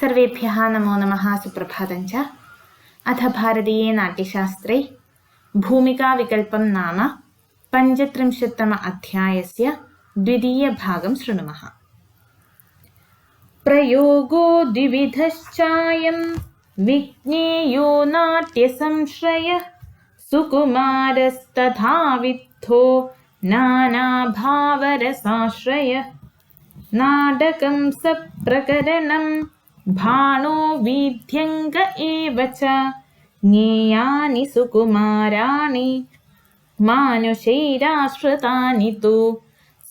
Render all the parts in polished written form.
सर्वेभ्यः नमो नमः। सुप्रभातं च। अथ भारतीये नाट्यशास्त्रे भूमिकाविकल्पं नाम 35तम अध्यायस्य द्वितीयभागं शृणुमः। प्रयोगो द्विविधश्चायं विज्ञेयो नाट्यसंश्रयः सुकुमारस्तथा विद्धो नानाभावरसाश्रयः। नाटकं सप्रकरणं भाणो वीथ्यङ्ग एव च ज्ञेयानि सुकुमाराणि मानुषैराश्रितानि तु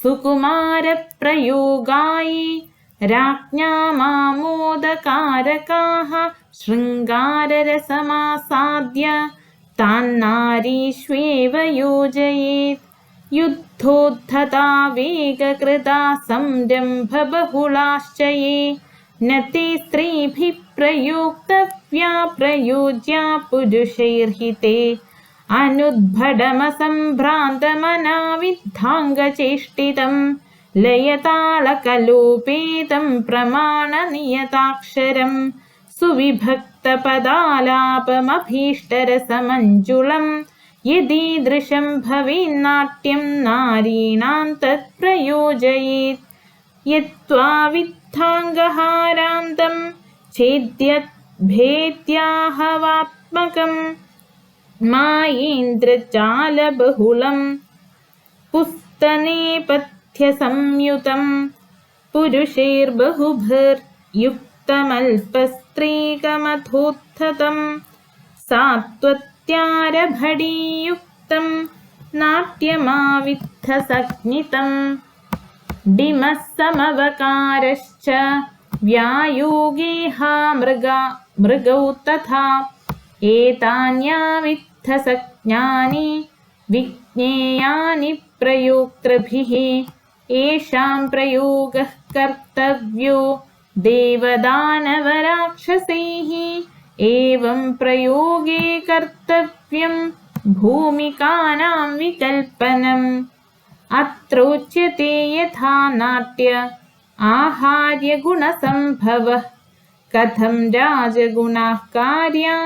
सुकुमारप्रयोगायै राज्ञामामोदकारकाः शृङ्गाररसमासाद्य तान्नारीष्वेव योजयेत्। युद्धोद्धता वेगकृता संरम्भबहुलाश्च ये न ते स्त्रीभिः प्रयोक्तव्या प्रयोज्या पुरुषैर्हिते। अनुद्भटमसम्भ्रान्तमनाविद्धाङ्गचेष्टितं लयतालकलोपेतं प्रमाणनियताक्षरं सुविभक्तपदालापमभीष्टरसमञ्जुलं यदीदृशं भवेन्नाट्यं नारीणां तत्प्रयोजयेत्। यत्त्वा वित्थाङ्गहारान्तं छेद्यद्भेद्याहवात्मकं मायेन्द्रजालबहुलं पुस्तनेपथ्यसंयुतं पुरुषैर्बहुभिर्युक्तमल्पस्त्रीकमथोत्थतं सात्वत्यारभडीयुक्तं नाट्यमावित्थसज्ञितं। डिमः समवकारश्च व्यायोगेहा मृगौ तथा एतान्यावित्थसज्ञानि विज्ञेयानि प्रयोक्तृभिः। येषां प्रयोगः कर्तव्यो देवदानवराक्षसैः एवं प्रयोगे कर्तव्यं भूमिकानां विकल्पनम्। अत्रोच्यते यथा नाट्य आहार्यगुणसम्भवः कथं राजगुणाः कार्या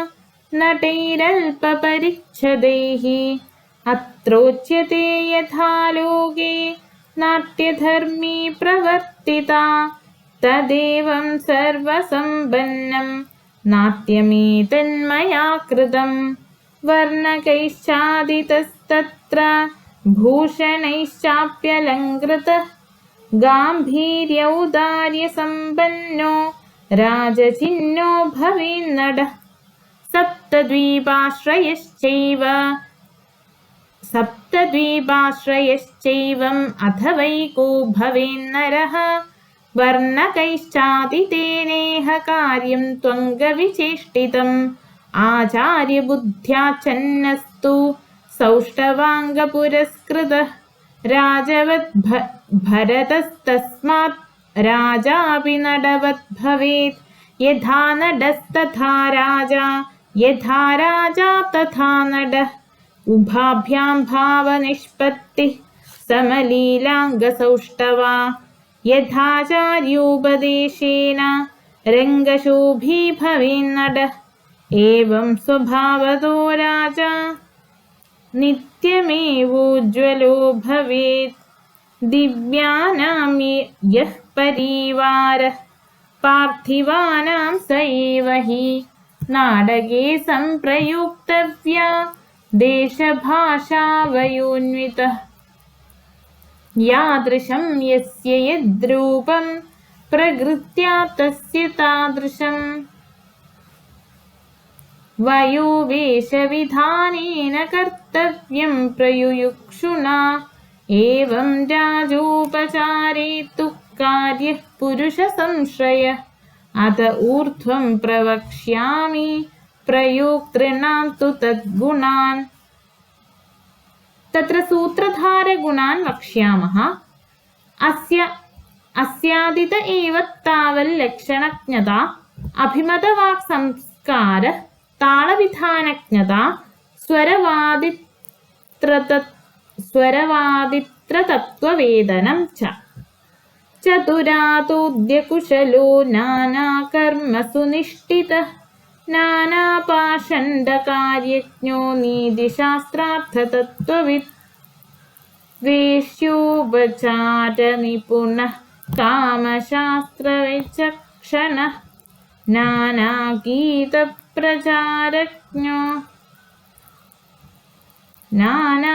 नटैरल्पपरिच्छदैः। अत्रोच्यते यथा लोके नाट्यधर्मी प्रवर्तिता तदेवं सर्वसम्पन्नं नाट्यमेतन्मया कृतं। वर्णकैश्चादितस्तत्र भूषणैश्चाप्यलङ्कृतः गाम्भीर्यौदार्यसम्पन्नो राजचिह्नो भवेन्नटः। सप्तद्वीपाश्रयश्चैवम् अथवैको भवेन्नरः। वर्णकैश्चादितेनेह कार्यं त्वङ्गविचेष्टितम् आचार्यबुद्ध्याच्छन्नस्तु सौष्ठवाङ्गपुरस्कृतः। राजवद्भरतस्तस्मात् राजापि नटवत् भवेत्। यथा नटस्तथा राजा यथा राजा तथा नटः। उभाभ्यां भावनिष्पत्तिः समलीलाङ्गसौष्ठवा यथाचार्योपदेशेन रङ्गशोभी भवेन्नटः। एवं स्वभावतो राजा नित्यमेवोज्ज्वलो भवेत्। दिव्यानां यः परिवारः पार्थिवानां स एव हि नाटके सम्प्रयोक्तव्या देशभाषावयोन्वितः। यादृशं यस्य यद्रूपं प्रकृत्या तस्य तादृशम् वयोवेशविधानेन कर्तव्यं प्रयुयुक्षुणा। एवं राजोपचारे तु कार्यः पुरुषसंश्रयः। अत ऊर्ध्वं प्रवक्ष्यामि प्रयोक्तॄणां तु तद्गुणान्। तत्र सूत्रधारगुणान् वक्ष्यामः। अस्यादित एव तावल्लक्षणज्ञता अभिमतवाक्संस्कार तालविधानज्ञता स्वरवादित्रतत्त्ववेदनं च। चतुरातोऽद्य कुशलो नानाकर्मसु निष्ठितः नानापाषण्डकार्यज्ञो नीतिशास्त्रार्थतत्त्ववित् वेश्योपचारनिपुणः कामशास्त्रविचक्षणः नानागीतप्रचारज्ञो नानाभावविशारदः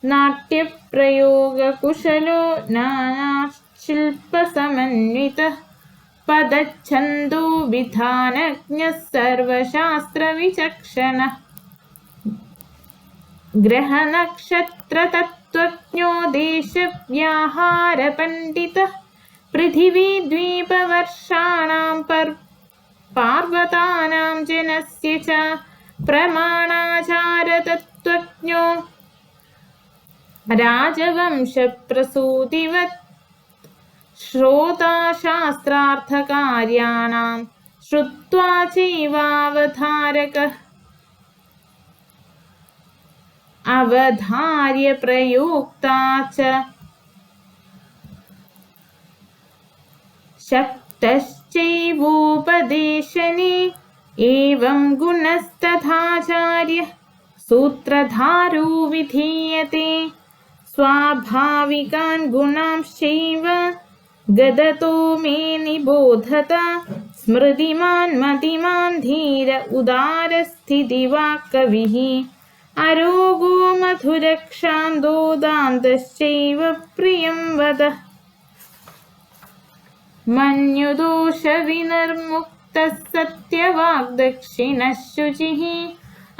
नाट्यप्रयोगकुशलो नानाशिल्पसमन्वितः पदच्छन्दोविधानज्ञः सर्वशास्त्रविचक्षणः ग्रहनक्षत्रतत्त्वज्ञो देशव्याहारपण्डितः पृथिवीद्वीपवर्षाणां पार्वतानां जनस्य च प्रमाणाचारतत्त्वज्ञो राजवंशप्रसूतिवत् श्रोता शास्त्रार्थकार्याणां श्रुत्वा चैवावधारकः अवधार्य प्रयोक्ता च शक्तश्चैवोपदेशने एवं गुणस्तथाचार्य सूत्रधारो विधीयते स्वाभाविकान् गुणांश्चैव गदतो मे निबोधत स्मृतिमान् मतिमान् धीर उदारस्थितिवाक् कविः अरोगो मधुरक्षान्दो दान्तश्चैव प्रियं वद मन्युदोषविनिर्मुक्तः सत्यवाग्दक्षिणः शुचिः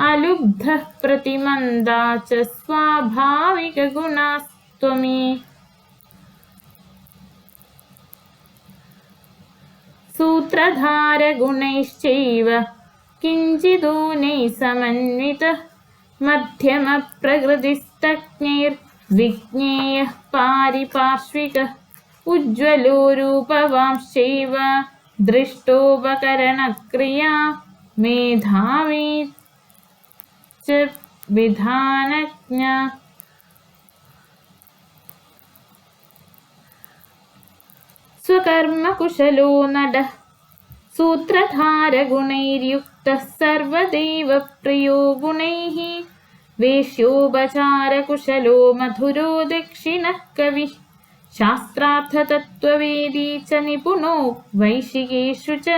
अलुब्धः प्रतिमन्दा च स्वाभाविकगुणास्त्वमे सूत्रधारगुणैश्चैव किञ्चिदूनैः समन्वितः मध्यमप्रकृतिस्तज्ञैर्विज्ञेयः पारिपार्श्विकः उज्ज्वलो रूपवांश्चैव दृष्टोपकरणक्रिया मेधावी च विधानज्ञ स्वकर्मकुशलो नडः सूत्रधारगुणैर्युक्तः सर्वदेवप्रियो गुणैः वेश्योपचारकुशलो मधुरो दक्षिणः कविः शास्त्रार्थतत्त्ववेदी च निपुणो वैशिकेषु च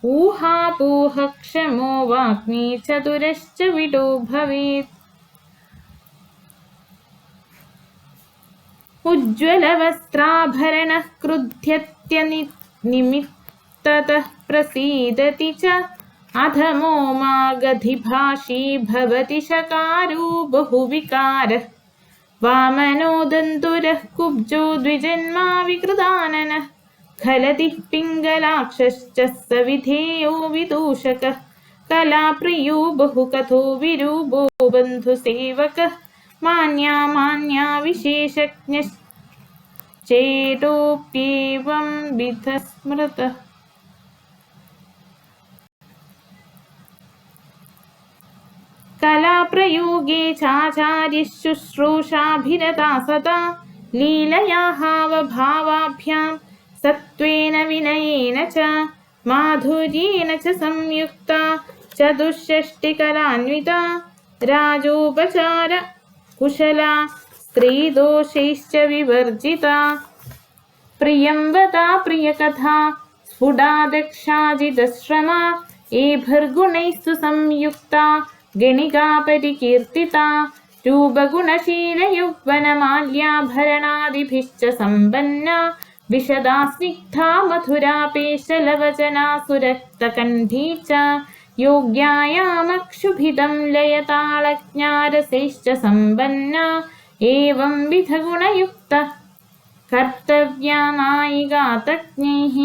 ऊहापोहक्षमो वाग्मी चतुरश्च विडो भवेत् उज्ज्वलवस्त्राभरणः क्रुध्यत्यनिमित्ततः प्रसीदति च अधमो मागधिभाषी भवति शकारो बहुविकारः वामनो दन्तुरः कुब्जो द्विजन्मा विकृताननः खलतिः पिङ्गलाक्षश्च सविधेयो विदूषकः कलाप्रियो बहुकथो विरूपो बन्धुसेवकः मान्या विशेषज्ञश्चेतोऽप्येवं विधः स्मृतः कलाप्रयोगे चाचार्यः शुश्रूषाभिरता सदा लीलया हावभावाभ्यां सत्त्वेन विनयेन च माधुर्येण च संयुक्ता चतुष्षष्टिकलान्विता राजोपचार कुशला स्त्रीदोषैश्च विवर्जिता प्रियंवदा प्रियकथा स्फुटा दक्षाजितश्रमा एभिर्गुणैः सुसंयुक्ता गणिका परिकीर्तिता रूपगुणशीलयौवनमाल्याभरणादिभिश्च सम्पन्ना विशदा स्निग्धा मधुरा पेशलवचना सुरक्तकण्ठी च योग्यायामक्षुभिदं लयतालज्ञारसैश्च सम्पन्ना एवं विधगुणयुक्ता कर्तव्या नायिका तज्ञैः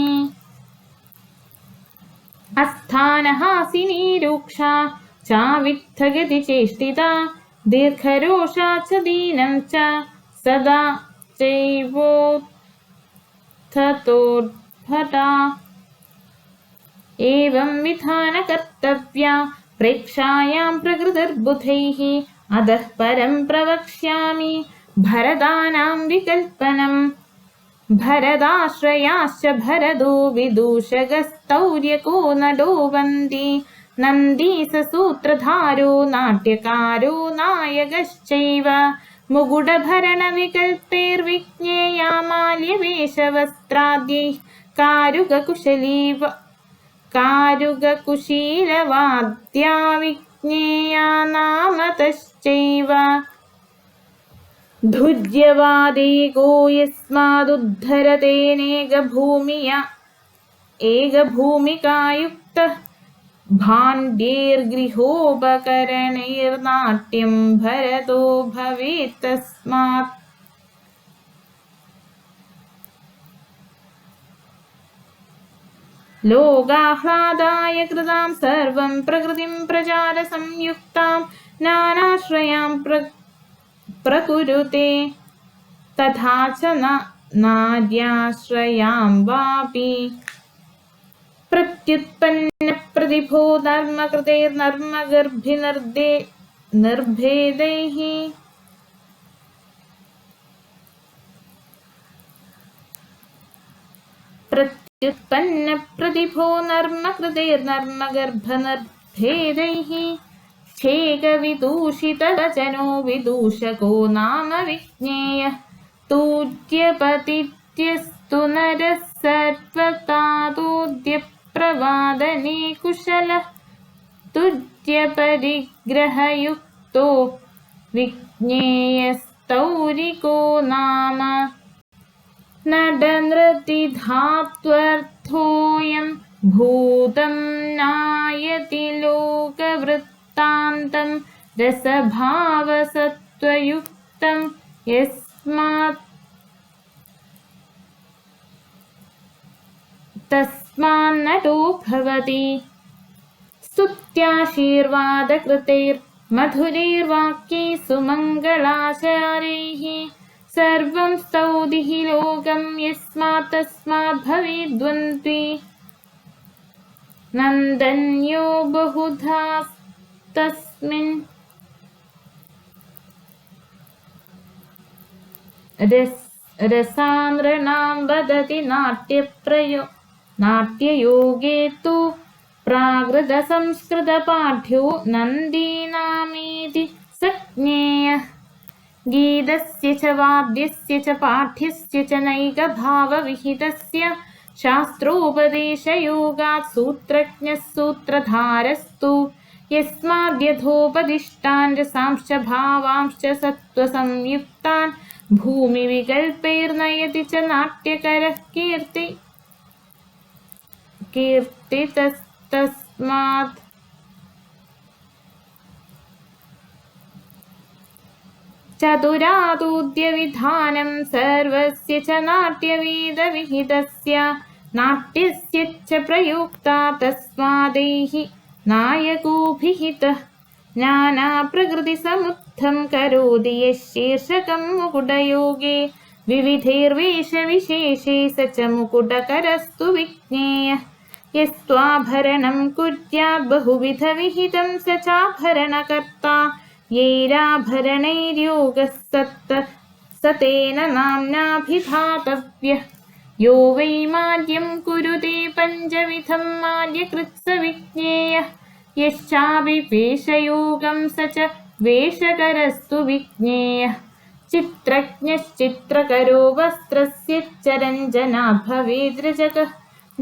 अस्थानहासिनी रूक्षा चावित्थगतिचेष्टिता दीर्घरोषा च दीनं च सदा चैवोत्थतोद्भटा एवं विधानकर्तव्या प्रेक्षायां प्रकृतिर्बुधैः अधः परं प्रवक्ष्यामि भरदानां विकल्पनम् भरदाश्रयाश्च भरदो विदूषकस्तौर्यको नडो वन्दी नन्दीससूत्रधारो नाट्यकारो नायकश्चैव मुकुटभरणविकल्पैर्विज्ञेया माल्यवेषवस्त्राद्यैः कारुककुशीलवाद्या विज्ञेया नामतश्चैव धुर्यवादेको यस्मादुद्धरतेनेकभूमिकायुक्तः भाण्ड्यैर्गृहोपकरणैर्नाट्यं भरतो भवेत् तस्मात् लोकाह्लादाय कृतां सर्वं प्रकृतिं प्रचारसंयुक्तां नानाश्रयां प्रकुरुते तथा च नार्याश्रयां वापि प्रत्युत्पन्नप्रतिभो नर्मकृतैर्नर्मगर्भिनिर्भेदैः प्रत्युत्पन्नप्रतिभो नर्मकृतैर्नर्मगर्भनिर्भेदैः छेकविदूषितवचनो विदूषको नाम विज्ञेयः तूज्यपतित्यस्तु नरः सर्वतातोद्यप्रवादने कुशलः तुज्यपरिग्रहयुक्तो विज्ञेयस्तौरिको नाम नडनृतिधात्वर्थोऽयं भूतं नायति लोकवृत्तान्तं रसभावसत्त्वयुक्तं तस्मान्नटो भवति स्तुत्याशीर्वादकृतैर्मधुरैर्वाक्यैः सुमङ्गलाचारैः सर्वं स्तौतिः लोकं यस्मात् तस्मात् भवेद्वन्द्वी नन्दन्यो बहुधा तस्मिन् रसानृणां वदति नाट्ययोगे तु प्राकृतसंस्कृतपाठ्यो नन्दीनामीति सज्ञेयः गीतस्य च वाद्यस्य च पाठ्यस्य च नैकभावविहितस्य शास्त्रोपदेशयोगात् सूत्रज्ञः सूत्रधारस्तु यस्माद्यथोपदिष्टान् रसांश्च भावांश्च सत्त्वसंयुक्तान् भूमिविकल्पैर्नयति च नाट्यकरः कीर्तितस्तस्मात् चतुरादूद्यविधानं सर्वस्य च नाट्यवेदविहितस्य नाट्यस्य च प्रयुक्ता तस्मादैः नायकोभिहितः नानाप्रकृतिसमुत्थं करोति यः शीर्षकं मुकुटयोगे विविधैर्वेषविशेषे स च मुकुटकरस्तु विज्ञेयः यस्त्वाभरणं कुर्यात् बहुविधविहितं स चाभरणकर्ता यैराभरणैर्योगः स तेन नाम्नाभिधातव्यः यो वै माल्यं कुरुते पञ्चविधं माल्यकृत्स विज्ञेयः यश्चाभिवेशयोगं स च वेषकरस्तु विज्ञेयः चित्रज्ञश्चित्रकरो वस्त्रस्य च रञ्जनात् भवेद्रजकः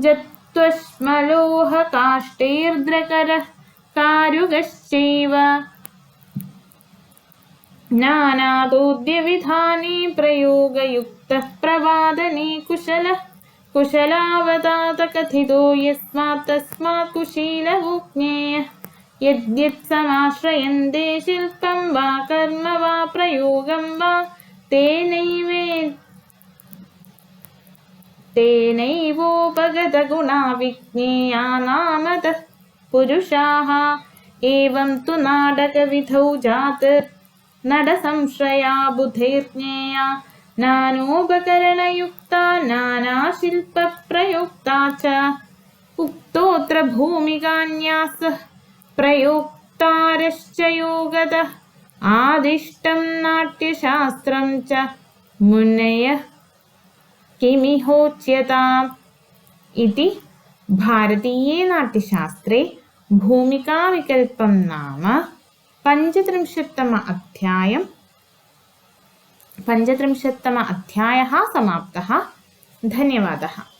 जत्वश्मलोहकाष्ठैर्द्रकरः कारुकश्चैव नानादोद्यविधाने प्रयोगयुक्तः प्रवादने कुशलावतातकथितो यस्मात् तस्मात् कुशीलवो ज्ञेयः यद्यत् समाश्रयन्ते शिल्पं वा कर्म वा प्रयोगं वा तेनैवोपगतगुणा विज्ञेया नामतः पुरुषाः एवं तु नाटकविधौ नडसंश्रया बुधैर्ज्ञेया नानोपकरणयुक्ता नानाशिल्पप्रयुक्ता च उक्तोऽत्र भूमिकान्यासः प्रयोक्तारश्च योगतः आदिष्टं नाट्यशास्त्रं च मुनयः किमिहोच्यताम् इति भारतीये नाट्यशास्त्रे भूमिकाविकल्पं नाम 35तम अध्यायः समाप्तः। धन्यवादः।